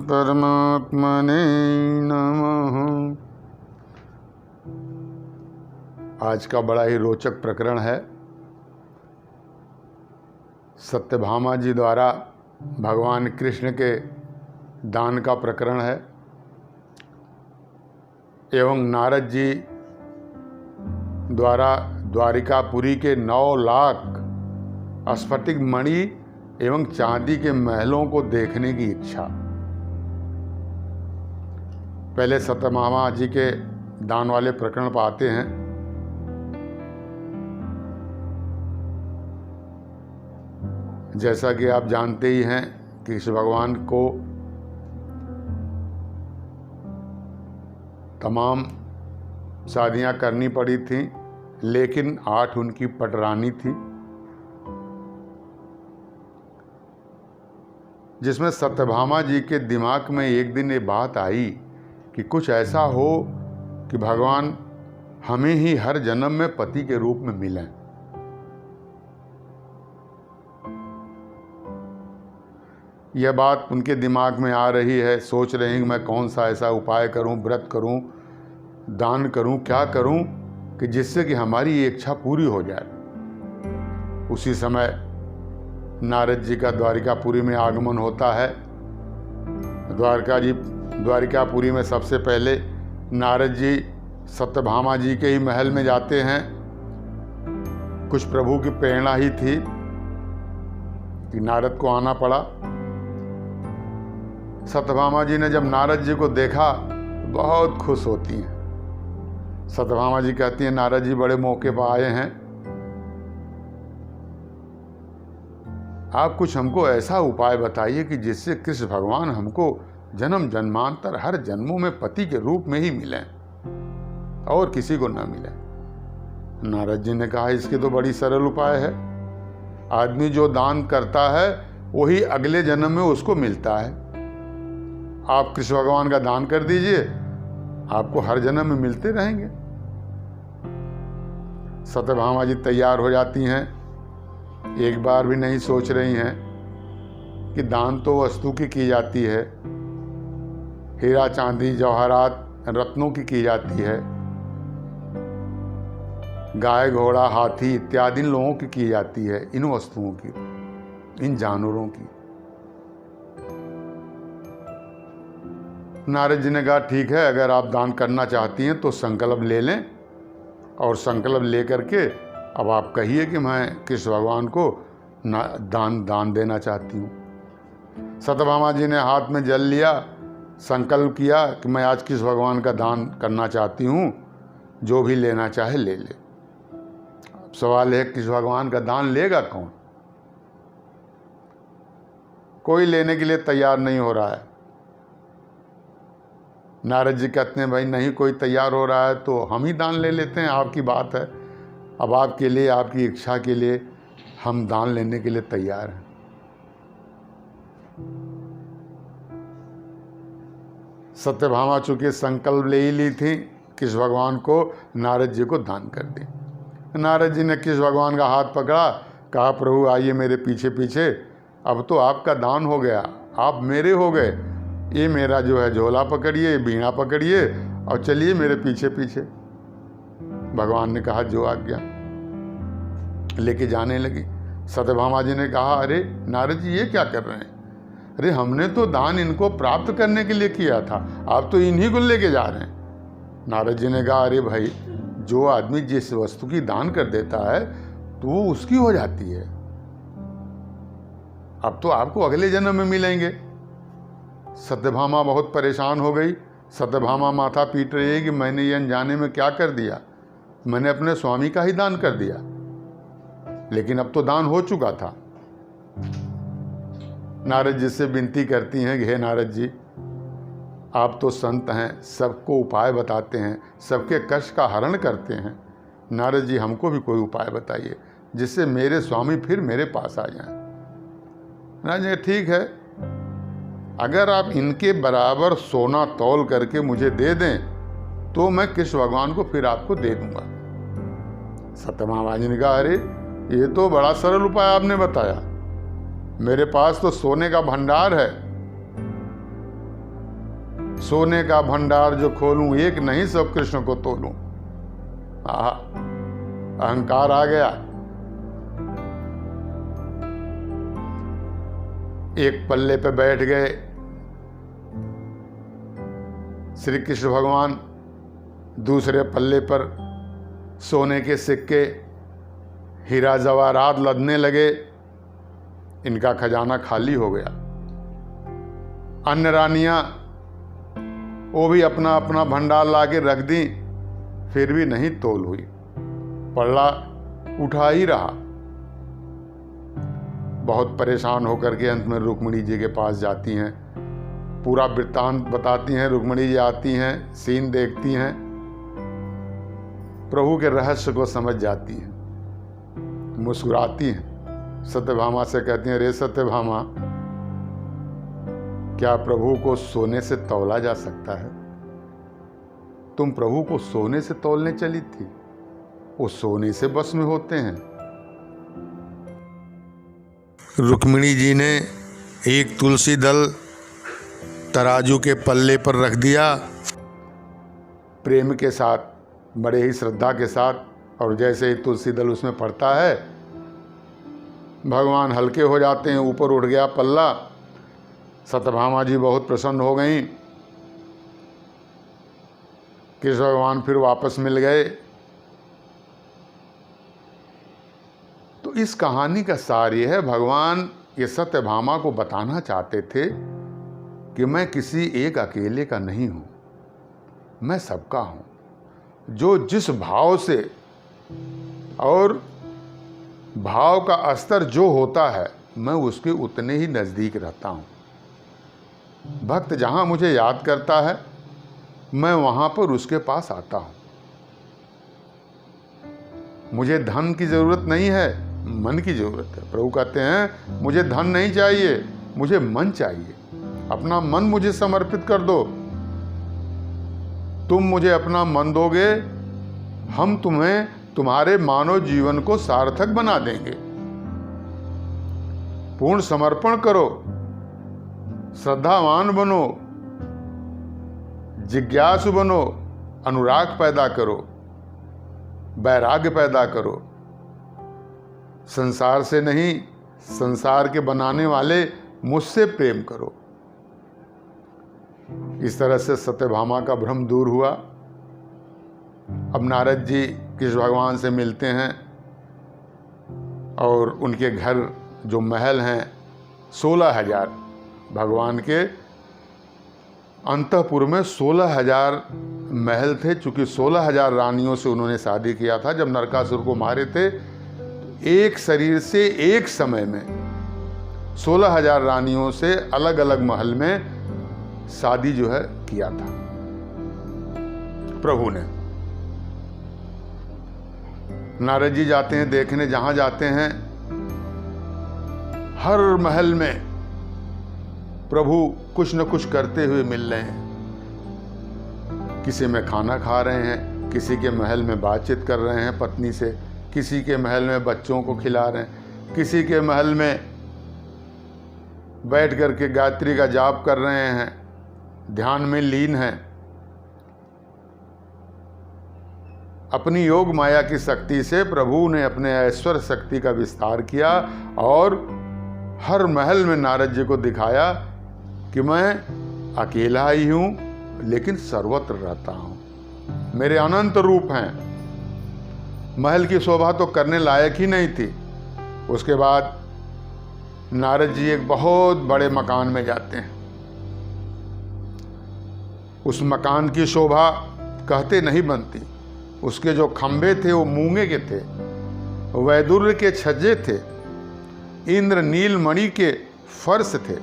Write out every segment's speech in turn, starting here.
परमात्मने नमः। आज का बड़ा ही रोचक प्रकरण है। सत्यभामा जी द्वारा भगवान कृष्ण के दान का प्रकरण है एवं नारद जी द्वारा द्वारिकापुरी के 9 लाख स्फटिक मणि एवं चांदी के महलों को देखने की इच्छा। पहले सत्यभामा जी के दान वाले प्रकरण पर आते हैं। जैसा कि आप जानते ही हैं कि कृष्ण भगवान को तमाम शादियां करनी पड़ी थीं, लेकिन 8 उनकी पटरानी थी, जिसमें सत्यभामा जी के दिमाग में एक दिन ये बात आई कि कुछ ऐसा हो कि भगवान हमें ही हर जन्म में पति के रूप में मिलें। यह बात उनके दिमाग में आ रही है। सोच रहे हैं कि मैं कौन सा ऐसा उपाय करूं, व्रत करूं, दान करूं, क्या करूं कि जिससे कि हमारी ये इच्छा पूरी हो जाए। उसी समय नारद जी का द्वारिकापुरी में आगमन होता है। द्वारिकापुरी में सबसे पहले नारद जी सत्यभामा जी के ही महल में जाते हैं। कुछ प्रभु की प्रेरणा ही थी कि नारद को आना पड़ा। सत्यभामा जी ने जब नारद जी को देखा तो बहुत खुश होती हैं। सत्यभामा जी कहती हैं, नारद जी बड़े मौके पर आए हैं, आप कुछ हमको ऐसा उपाय बताइए कि जिससे कृष्ण भगवान हमको जन्म जन्मांतर हर जन्मों में पति के रूप में ही मिलें और किसी को न मिले। नारद जी ने कहा, इसके तो बड़ी सरल उपाय है। आदमी जो दान करता है वही अगले जन्म में उसको मिलता है। आप कृष्ण भगवान का दान कर दीजिए, आपको हर जन्म में मिलते रहेंगे। सत्यभामा जी तैयार हो जाती हैं। एक बार भी नहीं सोच रही हैं कि दान तो वस्तु की जाती है, हीरा चांदी जवाहरात रत्नों की जाती है, गाय घोड़ा हाथी इत्यादि इन लोगों की जाती है, इन वस्तुओं की, इन जानवरों की। नारद जी ने कहा, ठीक है, अगर आप दान करना चाहती हैं तो संकल्प ले लें और संकल्प ले करके अब आप कहिए कि मैं कृष्ण भगवान को दान देना चाहती हूँ। सत्यभामा जी ने हाथ में जल लिया, संकल्प किया कि मैं आज कृष्ण भगवान का दान करना चाहती हूँ, जो भी लेना चाहे ले ले। अब सवाल है, कृष्ण भगवान का दान लेगा कौन? कोई लेने के लिए तैयार नहीं हो रहा है। नारद जी कहते हैं, भाई नहीं कोई तैयार हो रहा है तो हम ही दान ले लेते हैं, आपकी बात है। अब आपके लिए, आपकी इच्छा के लिए हम दान लेने के लिए तैयार हैं। सत्यभामा चूंकि संकल्प ले ही ली थी, कृष्ण भगवान को नारद जी को दान कर दी। नारद जी ने कृष्ण भगवान का हाथ पकड़ा, कहा, प्रभु आइए मेरे पीछे पीछे, अब तो आपका दान हो गया, आप मेरे हो गए। ये मेरा जो है झोला पकड़िए, बीणा पकड़िए और चलिए मेरे पीछे पीछे। भगवान ने कहा, जो आज्ञा। लेके जाने लगी। सत्यभामा जी ने कहा, अरे नारद जी ये क्या कर रहे हैं? अरे हमने तो दान इनको प्राप्त करने के लिए किया था, आप तो इन्हीं को लेके जा रहे हैं। नारद जी ने कहा, अरे भाई, जो आदमी जिस वस्तु की दान कर देता है तो वो उसकी हो जाती है। अब तो आपको अगले जन्म में मिलेंगे। सत्यभामा बहुत परेशान हो गई। सत्यभामा माथा पीट रही है कि मैंने ये अनजाने में क्या कर दिया, मैंने अपने स्वामी का ही दान कर दिया, लेकिन अब तो दान हो चुका था। नारद जी से विनती करती हैं कि हे नारद जी, आप तो संत हैं, सबको उपाय बताते हैं, सबके कष्ट का हरण करते हैं। नारद जी हमको भी कोई उपाय बताइए जिससे मेरे स्वामी फिर मेरे पास आ जाएं। नारद जी, ठीक है, अगर आप इनके बराबर सोना तौल करके मुझे दे दें तो मैं कृष्ण भगवान को फिर आपको दे दूंगा। सत्यभामा जी ने कहा, अरे ये तो बड़ा सरल उपाय आपने बताया, मेरे पास तो सोने का भंडार है, सोने का भंडार जो खोलूं, एक नहीं सब कृष्ण को तोलूं। आहा, अहंकार आ गया। एक पल्ले पे बैठ गए श्री कृष्ण भगवान, दूसरे पल्ले पर सोने के सिक्के, हीरा जवाहरात लदने लगे। इनका खजाना खाली हो गया। अन्य रानियां वो भी अपना अपना भंडार लाके रख दी, फिर भी नहीं तोल हुई। पल्ला उठा ही रहा। बहुत परेशान होकर के अंत में रुक्मिणी जी के पास जाती हैं, पूरा वृत्तांत बताती हैं। रुक्मिणी जी आती हैं, सीन देखती हैं, प्रभु के रहस्य को समझ जाती हैं, मुस्कुराती हैं। सत्यभामा से कहती हैं, रे सत्यभामा, क्या प्रभु को सोने से तौला जा सकता है? तुम प्रभु को सोने से तौलने चली थी, वो सोने से बस में होते हैं। रुक्मिणी जी ने एक तुलसी दल तराजू के पल्ले पर रख दिया, प्रेम के साथ, बड़े ही श्रद्धा के साथ, और जैसे ही तुलसी दल उसमें पड़ता है, भगवान हल्के हो जाते हैं, ऊपर उठ गया पल्ला। सत्यभामा जी बहुत प्रसन्न हो गईं। कृष्ण भगवान फिर वापस मिल गए। तो इस कहानी का सार ये है, भगवान ये सत्यभामा को बताना चाहते थे कि मैं किसी एक अकेले का नहीं हूं, मैं सबका हूं। जो जिस भाव से, और भाव का स्तर जो होता है, मैं उसके उतने ही नज़दीक रहता हूं। भक्त जहां मुझे याद करता है, मैं वहां पर उसके पास आता हूं। मुझे धन की जरूरत नहीं है, मन की जरूरत है। प्रभु कहते हैं, मुझे धन नहीं चाहिए, मुझे मन चाहिए। अपना मन मुझे समर्पित कर दो। तुम मुझे अपना मन दोगे, हम तुम्हें तुम्हारे मानव जीवन को सार्थक बना देंगे। पूर्ण समर्पण करो, श्रद्धावान बनो, जिज्ञासु बनो, अनुराग पैदा करो, वैराग्य पैदा करो। संसार से नहीं, संसार के बनाने वाले मुझसे प्रेम करो। इस तरह से सत्यभामा का भ्रम दूर हुआ। अब नारद जी कृष्ण भगवान से मिलते हैं, और उनके घर जो महल हैं 16,000, भगवान के अंतःपुर में 16,000 महल थे। चूंकि 16,000 रानियों से उन्होंने शादी किया था। जब नरकासुर को मारे थे, तो एक शरीर से एक समय में 16,000 रानियों से अलग अलग महल में शादी जो है किया था प्रभु ने। नारद जी जाते हैं देखने, जहां जाते हैं हर महल में प्रभु कुछ न कुछ करते हुए मिल रहे हैं। किसी में खाना खा रहे हैं, किसी के महल में बातचीत कर रहे हैं पत्नी से, किसी के महल में बच्चों को खिला रहे हैं, किसी के महल में बैठ करके गायत्री का जाप कर रहे हैं, ध्यान में लीन हैं। अपनी योग माया की शक्ति से प्रभु ने अपने ऐश्वर्य शक्ति का विस्तार किया, और हर महल में नारद जी को दिखाया कि मैं अकेला ही हूं, लेकिन सर्वत्र रहता हूं। मेरे अनंत रूप हैं। महल की शोभा तो करने लायक ही नहीं थी। उसके बाद नारद जी एक बहुत बड़े मकान में जाते हैं। उस मकान की शोभा कहते नहीं बनती। उसके जो खंभे थे वो मूंगे के थे, वैदुर्य के छज्जे थे, इंद्र नील मणि के फर्श थे,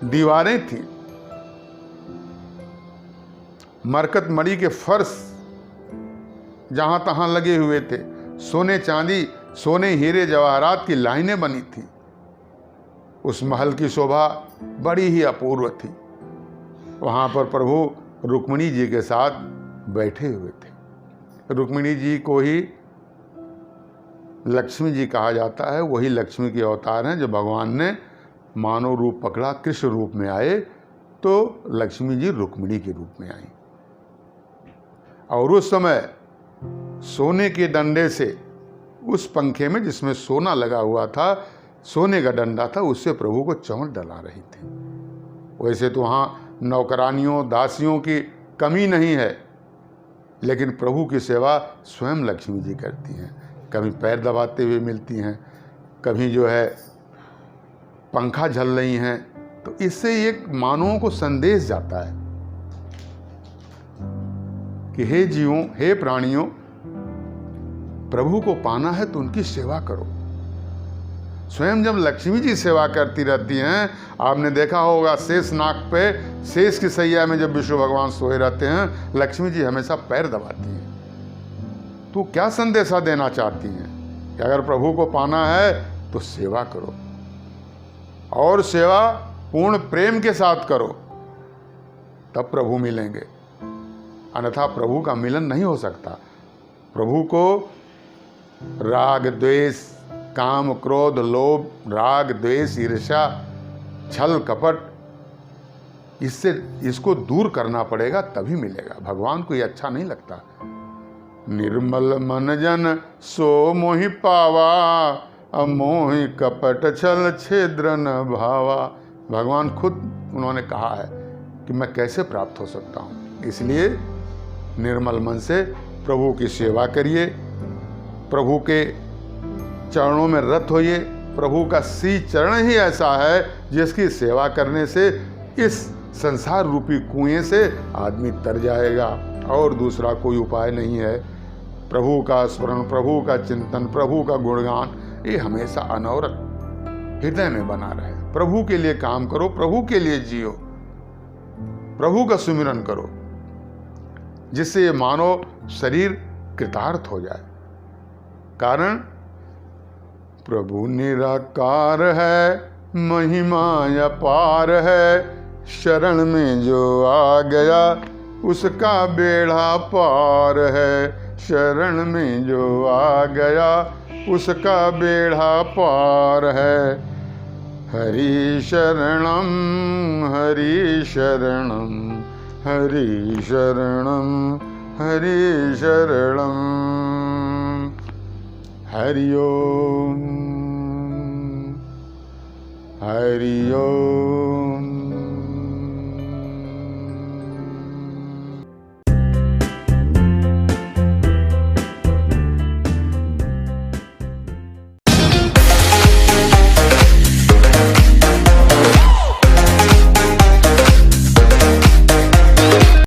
दीवारें थी, मरकत मणि के फर्श जहां तहां लगे हुए थे, सोने चांदी, सोने हीरे जवाहरात की लाइनें बनी थी। उस महल की शोभा बड़ी ही अपूर्व थी। वहां पर प्रभु रुक्मिणी जी के साथ बैठे हुए थे। रुक्मिणी जी को ही लक्ष्मी जी कहा जाता है। वही लक्ष्मी के अवतार हैं जो भगवान ने मानव रूप पकड़ा, कृष्ण रूप में आए तो लक्ष्मी जी रुक्मिणी के रूप में आई और उस समय सोने के डंडे से उस पंखे में जिसमें सोना लगा हुआ था, सोने का डंडा था, उससे प्रभु को चमक डला रही थी। वैसे तो वहाँ नौकरानियों दासियों की कमी नहीं है, लेकिन प्रभु की सेवा स्वयं लक्ष्मी जी करती हैं। कभी पैर दबाते हुए मिलती हैं, कभी जो है पंखा झल रही हैं। तो इससे एक मानवों को संदेश जाता है कि हे जीवों, हे प्राणियों, प्रभु को पाना है तो उनकी सेवा करो। स्वयं जब लक्ष्मी जी सेवा करती रहती हैं, आपने देखा होगा शेष नाग पे, शेष की सैया में जब विष्णु भगवान सोए रहते हैं, लक्ष्मी जी हमेशा पैर दबाती हैं। तो क्या संदेशा देना चाहती हैं कि अगर प्रभु को पाना है तो सेवा करो, और सेवा पूर्ण प्रेम के साथ करो, तब प्रभु मिलेंगे, अन्यथा प्रभु का मिलन नहीं हो सकता। प्रभु को राग द्वेष, काम क्रोध लोभ, राग द्वेष ईर्ष्या छल कपट, इसको दूर करना पड़ेगा, तभी मिलेगा। भगवान को ये अच्छा नहीं लगता। निर्मल मन जन सो मोहि पावा, अमोहि कपट छल छिद्र न भावा। भगवान खुद उन्होंने कहा है कि मैं कैसे प्राप्त हो सकता हूँ। इसलिए निर्मल मन से प्रभु की सेवा करिए, प्रभु के चरणों में रत होइए। प्रभु का सी चरण ही ऐसा है जिसकी सेवा करने से इस संसार रूपी कुएं से आदमी तर जाएगा, और दूसरा कोई उपाय नहीं है। प्रभु का स्मरण, प्रभु का चिंतन, प्रभु का गुणगान, ये हमेशा अनवरत हृदय में बना रहे। प्रभु के लिए काम करो, प्रभु के लिए जियो, प्रभु का सुमिरन करो, जिससे ये मानव शरीर कृतार्थ हो जाए। कारण प्रभु निराकार है, महिमा अपार है, शरण में जो आ गया उसका बेड़ा पार है। शरण में जो आ गया उसका बेड़ा पार है। हरि शरणम हरि शरणम हरि शरणम हरि शरणम। हरि ओम हरि ओम।